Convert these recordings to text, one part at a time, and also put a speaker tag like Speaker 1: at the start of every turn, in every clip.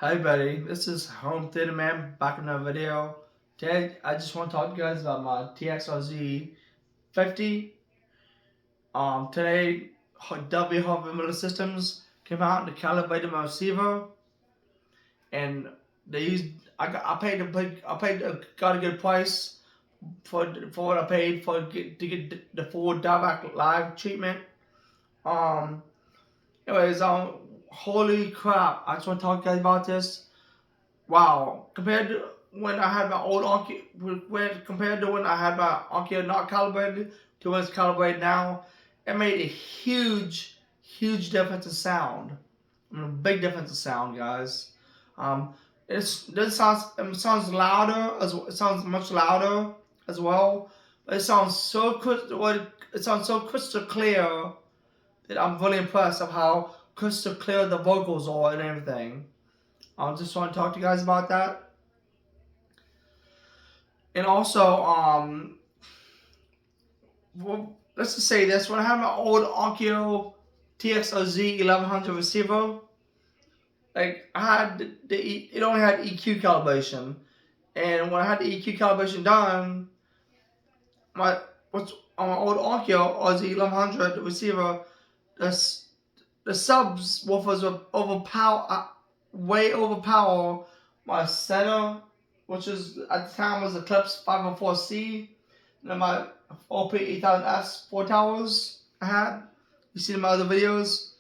Speaker 1: Hi buddy, this is Home Theater Man back in another video. Today I just want to talk to you guys about my TX-RZ50. Today Harvey Miller Systems came out and calibrated my receiver, and they used got a good price for what I paid to get the full Dirac live treatment. Um, anyways, holy crap! I just want to talk to you guys about this. Wow, compared to when I had my old Onkyo, compared to when I had my Onkyo not calibrated to when it's calibrated now, it made a huge difference in sound. I mean, a big difference in sound, guys. Um, it sounds louder it sounds much louder as well. But it sounds it sounds so crystal clear that I'm really impressed of how crystal clear the vocals are and everything. I just want to talk to you guys about that. And also, well, let's just say this: when I had my old Onkyo TX-RZ50 receiver, like I had it only had EQ calibration, and when I had the EQ calibration done, my what's on my old Onkyo RZ1100 receiver, the the subs woofers were way overpower my center, which is at the time was Eclipse 504C, and then my OP8000S 4 towers I had. You see in my other videos.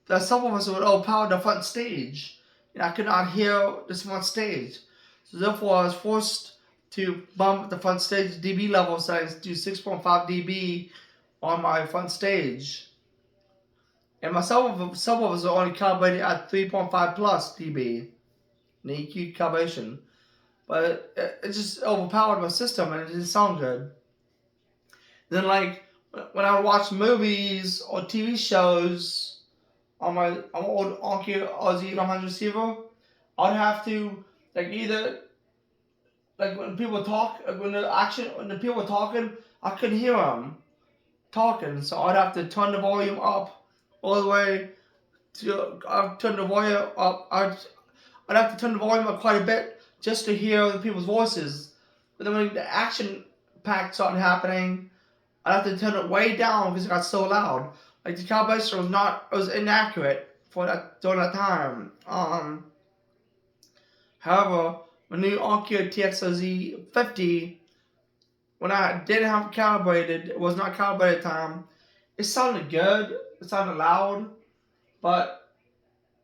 Speaker 1: The subwoofers would overpower the front stage, and I could not hear this front stage. So therefore, I was forced to bump the front stage dB level settings to 6.5 dB on my front stage. And my subwoofers are only calibrated at 3.5 plus dB in EQ calibration. But it just overpowered my system and it didn't sound good. Then, like, when I would watch movies or TV shows on my old Onkyo RZ100 receiver, I'd have to, like, either, like, when people talk, when the people were talking, I couldn't hear them talking, so I'd have to turn the volume up all the way I'd turn the volume up. I'd have to turn the volume up quite a bit just to hear the people's voices. But then when the action pack started happening, I'd have to turn it way down because it got so loud. Like the calibration was inaccurate for that during that time. However, my new Onkyo TX-RZ50, when I didn't have it calibrated, it was not calibrated at the time. It sounded good. It sounded loud, but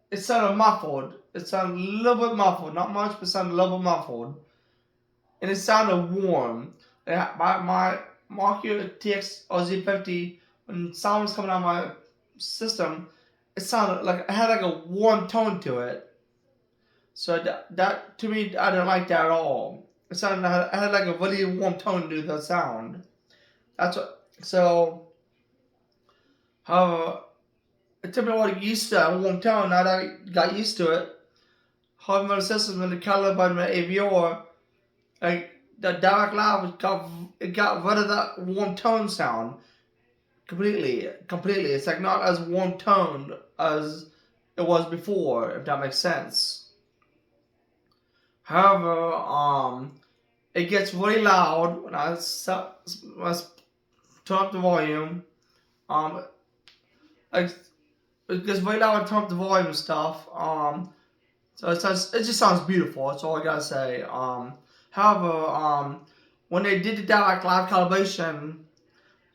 Speaker 1: it sounded muffled. It sounded a little bit muffled, not much, but it sounded a little bit muffled. And it sounded warm. My Onkyo TX-RZ50, when sound was coming out of my system, it sounded like it had like a warm tone to it. So that to me, I didn't like that at all. It sounded it had like a really warm tone to the sound. That's what. So, however, it took me a while to get used to that warm tone. Now that I got used to it, Harvey Miller Systems when the calibrated my AVR, like the Dirac Live got rid of that warm tone sound completely. It's like not as warm toned as it was before, if that makes sense. However, it gets really loud when I turn up the volume. Like it gets really loud when I turn up the volume and stuff. So it just sounds beautiful. That's all I gotta say. However, when they did the Dirac live calibration,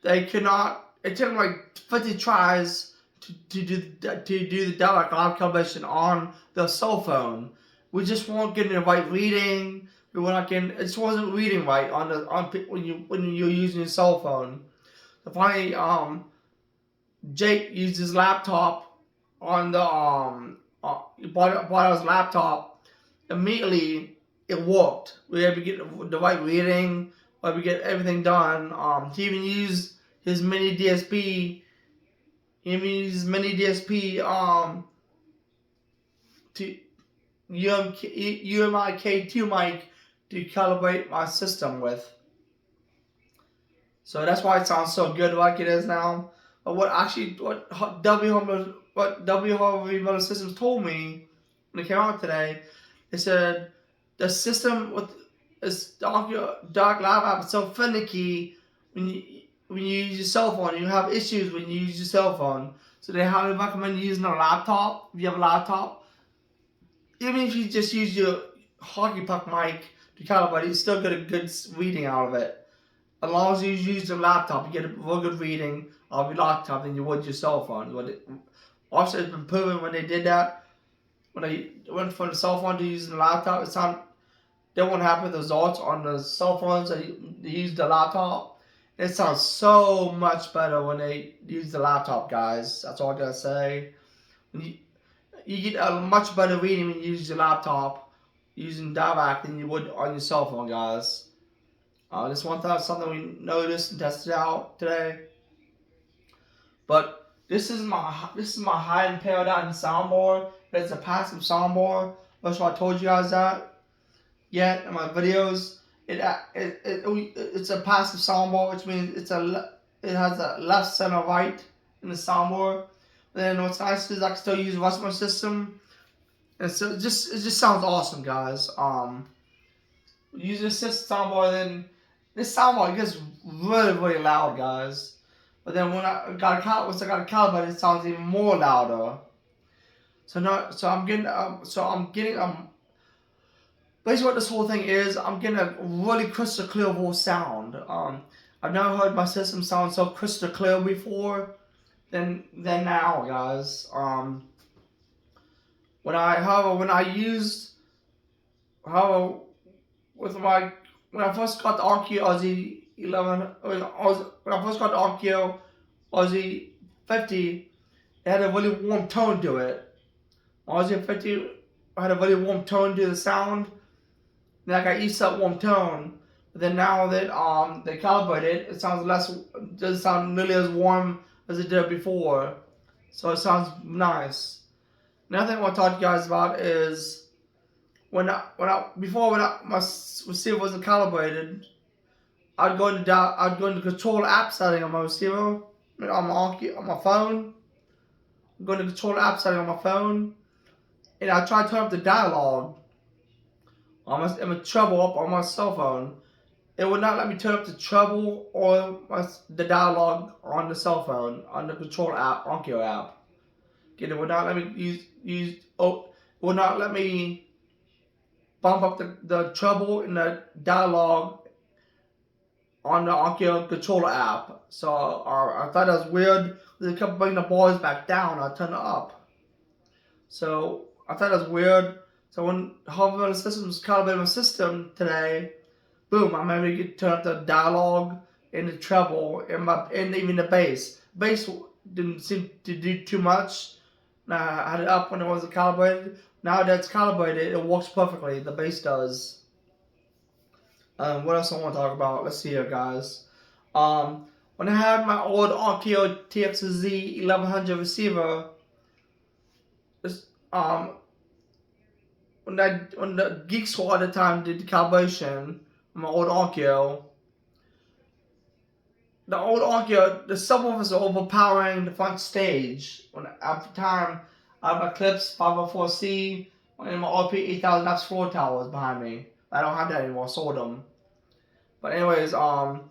Speaker 1: they could not. It took them like 50 tries to do the Dirac live calibration on the cell phone. We just weren't getting the right reading. We were not getting. It just wasn't reading right when you're using your cell phone. So finally, Jake used his laptop on the bought out his laptop. Immediately, it worked. We had to get the right reading. We had to get everything done. He even used his mini DSP. To UMI K2 mic to calibrate my system with. So that's why it sounds so good like it is now. But what Harvey Miller Systems told me when it came out today, they said the system with this Onkyo Dirac Live app is so finicky when you use your cell phone. You have issues when you use your cell phone, so they highly recommend using a laptop. If you have a laptop, even if you just use your hockey puck mic to calibrate, you still get a good reading out of it. As long as you use the laptop, you get a real good reading of your laptop than you would your cell phone. Also, it's been proven when they did that, when they went from the cell phone to using the laptop, they won't have the results on the cell phones that they use the laptop. It sounds so much better when they use the laptop, guys. That's all I gotta say. You get a much better reading when you use your laptop using Dirac than you would on your cell phone, guys. This one thing, something we noticed and tested out today. But this is my high-end paradigm soundboard. It's a passive soundboard. Most of I told you guys that yet in my videos. It's a passive soundboard, which means it has a left, center, right in the soundboard. Then what's nice is I can still use the rest of my system, and so it just sounds awesome, guys. Use this soundboard, then this soundboard gets really loud, guys. But then once I got it calibrated, it sounds even more louder. I'm getting basically what this whole thing is. I'm getting a really crystal clear voice sound. I've never heard my system sound so crystal clear before than now, guys. When I first got the Onkyo RZ11, when I first got the Onkyo RZ50, it had a really warm tone to it. RZ50 had a really warm tone to the sound. Then I got used to that warm tone. But then now that they calibrated, it doesn't sound nearly as warm as it did before. So it sounds nice. Another thing I want to talk to you guys about is when my receiver wasn't calibrated, I'd go into control app setting on my receiver, on my phone. I'd go into control app setting on my phone, and I try to turn up the dialogue in my treble up on my cell phone. It would not let me turn up the treble or the dialogue on the cell phone on the control app, Onkyo app. Again, it would not let me it would not let me bump up the treble and the dialogue on the Onkyo controller app. So I thought that was weird. They kept bringing the bars back down. I turned it up. So I thought that was weird. So when Harvey Miller Systems calibrated my system today, boom, I'm able to turn up the dialogue and the treble and even the bass. Bass didn't seem to do too much. I had it up when it wasn't calibrated. Now that it's calibrated, it works perfectly. The bass does. What else I want to talk about? Let's see here, guys. When I had my old Onkyo TX-RZ50 receiver, when the Geek Squad at the time did the calibration on my old Onkyo, the subwoofers are overpowering the front stage. At the time, I have my Clips 504C and my RP 8000 F's floor towers behind me. I don't have that anymore. I sold them. But anyways, the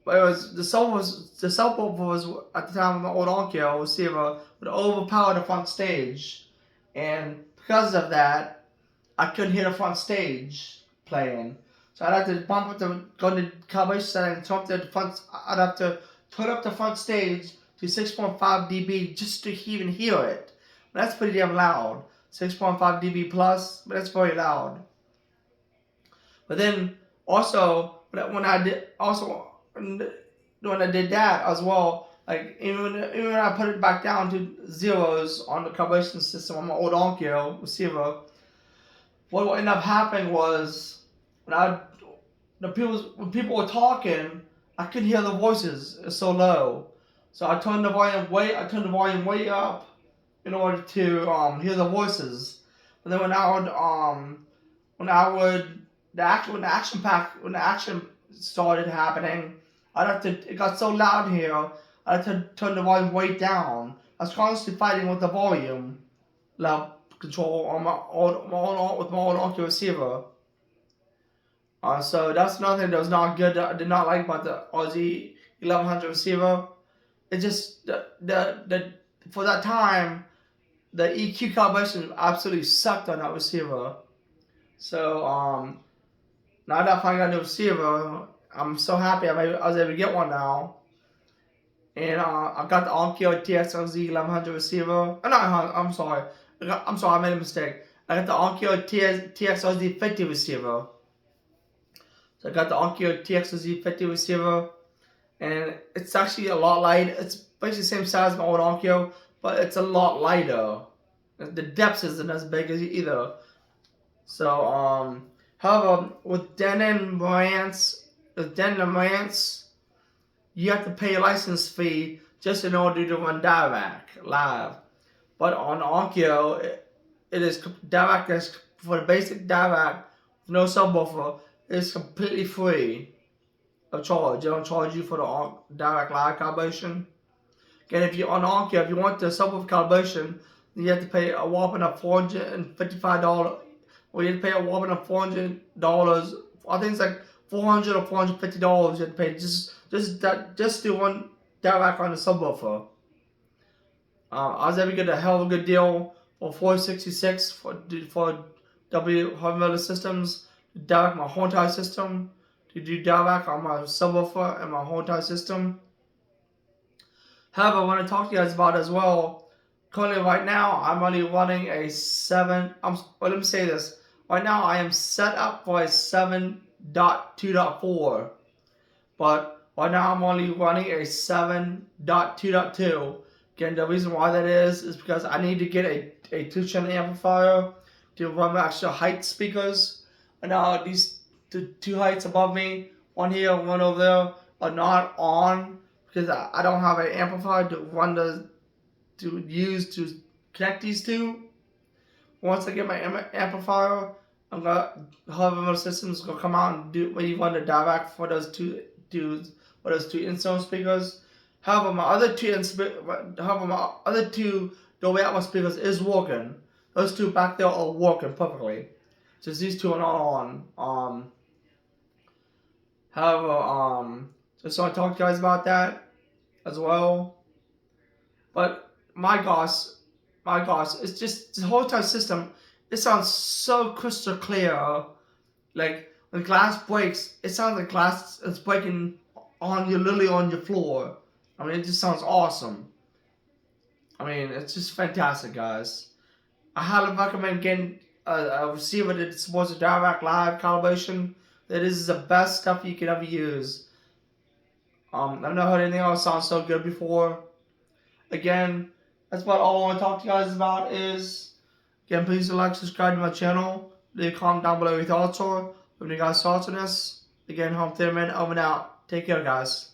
Speaker 1: subwoofers at the time of my old Onkyo receiver would overpower the front stage, and because of that, I couldn't hear the front stage playing. So I'd have to go to the calibration setting, I'd have to turn up the front stage to 6.5 dB just to even hear it. But that's pretty damn loud. 6.5 dB plus, but that's very loud. But then also when I did that as well, like even when I put it back down to zeros on the calibration system on my old Onkyo receiver, what ended up happening was when people were talking, I couldn't hear the voices. It's so low. So I turned the volume way up in order to hear the voices. But then when the action started happening, it got so loud here, I had to turn the volume way down. I was constantly fighting with the volume, control on with my old Onkyo Receiver. So that's another thing that was not good. That I did not like about the RZ1100 receiver. It just the for that time the EQ calibration absolutely sucked on that receiver. So now that I finally got a new receiver, I'm so happy I was able to get one now. And I got the Onkyo TX-RZ50 receiver. No, I'm sorry. I made a mistake. I got the Onkyo TX-RZ50 receiver. So I got the Onkyo TX-RZ50 receiver, and it's actually a lot light. It's basically the same size as my old Onkyo, but it's a lot lighter. The depth isn't as big as either. So however, with Denon brands, you have to pay a license fee just in order to run Dirac live. But on Onkyo, it is Dirac is for the basic Dirac, no subwoofer. It's completely free of charge. They don't charge you for the Dirac live calibration. Again, if you're on Onkyo, if you want the subwoofer calibration, then you have to pay a whopping of $455. Or you have to pay a whopping of $400. I think it's like $400 or $450 you have to pay just to one Dirac on the subwoofer. I was able to get a hell of a good deal for $466 for Harvey Miller Systems. Dirac my whole entire system, to do Dirac on my subwoofer and my whole entire system. However, I want to talk to you guys about as well. Currently, right now, I'm only running a 7. Let me say this. Right now, I am set up for a 7.2.4, but right now I'm only running a 7.2.2. Again, the reason why that is because I need to get a 2-channel amplifier to run my extra height speakers. And now these two heights above me, one here, one over there, are not on because I don't have an amplifier to use to connect these two. Once I get my amplifier, Harvey Miller Systems gonna come out and run the Dirac for those two in-zone speakers. However, my other two Dolby Atmos speakers is working. Those two back there are working perfectly. Just these two are not on. However, just want to talk to you guys about that as well. But my gosh, it's just the whole entire system. It sounds so crystal clear. Like when glass breaks, it sounds like glass is breaking on you, literally on your floor. I mean, it just sounds awesome. I mean, it's just fantastic, guys. I highly recommend getting a receiver that supports the Dirac live calibration. That is the best stuff you can ever use. I've never heard anything else sound so good before. Again, that's about all I want to talk to you guys about is, again, please like, subscribe to my channel. Leave a comment down below your thoughts or what you guys thoughts on this. Again, Home Theater Man, over and out. Take care, guys.